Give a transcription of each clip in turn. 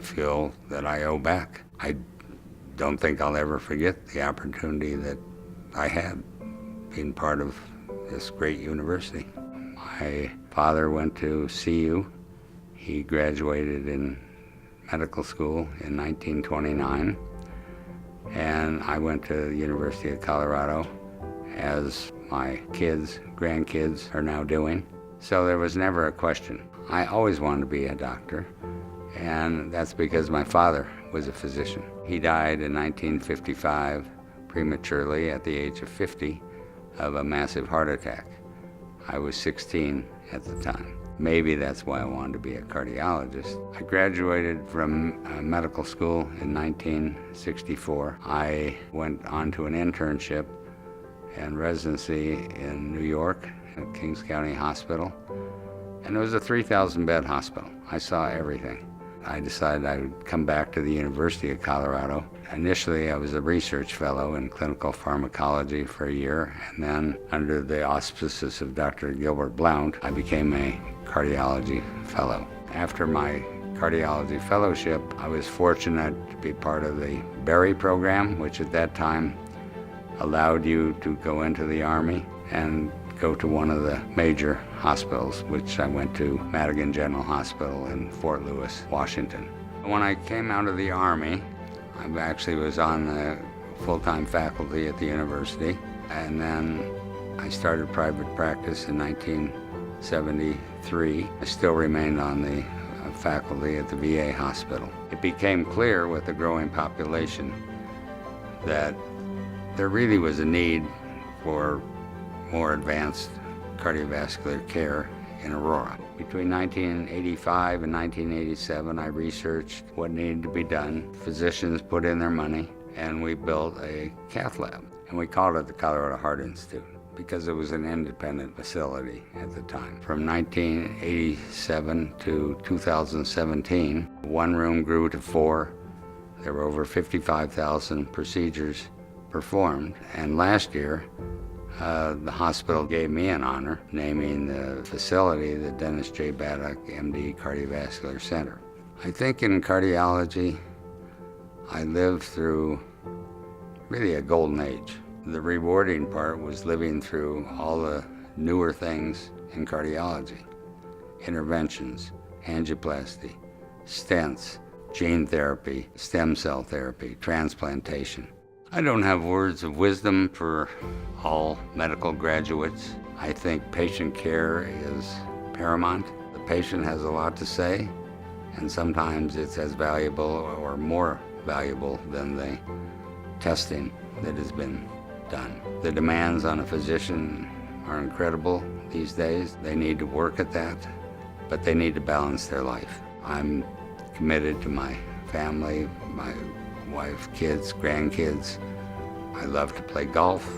feel that I owe back. I don't think I'll ever forget the opportunity that I had being part of this great university. My father went to CU. He graduated in medical school in 1929, and I went to the University of Colorado, as my kids, grandkids are now doing. So there was never a question. I always wanted to be a doctor, and that's because my father was a physician. He died in 1955 prematurely at the age of 50 of a massive heart attack. I was 16 at the time. Maybe that's why I wanted to be a cardiologist. I graduated from medical school in 1964. I went on to an internship and residency in New York at Kings County Hospital. And it was a 3,000-bed hospital. I saw everything. I decided I would come back to the University of Colorado. Initially, I was a research fellow in clinical pharmacology for a year, and then under the auspices of Dr. Gilbert Blount, I became a cardiology fellow. After my cardiology fellowship, I was fortunate to be part of the Berry program, which at that time allowed you to go into the Army and go to one of the major hospitals, which I went to Madigan General Hospital in Fort Lewis, Washington. When I came out of the Army, I actually was on the full-time faculty at the university, and then I started private practice in 1973. I still remained on the faculty at the VA hospital. It became clear with the growing population that there really was a need for more advanced cardiovascular care in Aurora. Between 1985 and 1987, I researched what needed to be done. Physicians put in their money, and we built a cath lab. And we called it the Colorado Heart Institute because it was an independent facility at the time. From 1987 to 2017, one room grew to 4. There were over 55,000 procedures performed. And last year, the hospital gave me an honor, naming the facility the Dennis J. Battock, MD Cardiovascular Center. I think in cardiology, I lived through really a golden age. The rewarding part was living through all the newer things in cardiology: interventions, angioplasty, stents, gene therapy, stem cell therapy, transplantation. I don't have words of wisdom for all medical graduates. I think patient care is paramount. The patient has a lot to say, and sometimes it's as valuable or more valuable than the testing that has been done. The demands on a physician are incredible these days. They need to work at that, but they need to balance their life. I'm committed to my family, my wife, kids, grandkids. I love to play golf.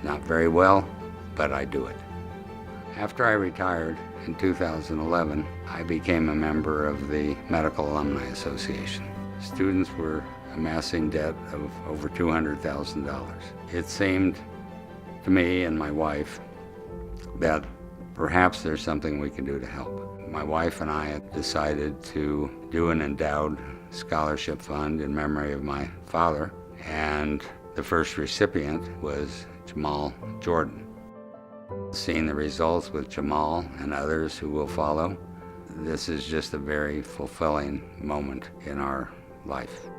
Not very well, but I do it. After I retired in 2011, I became a member of the Medical Alumni Association. Students were amassing debt of over $200,000. It seemed to me and my wife that perhaps there's something we can do to help. My wife and I had decided to do an endowed scholarship fund in memory of my father, and the first recipient was Jamal Jordan. Seeing the results with Jamal and others who will follow, this is just a very fulfilling moment in our life.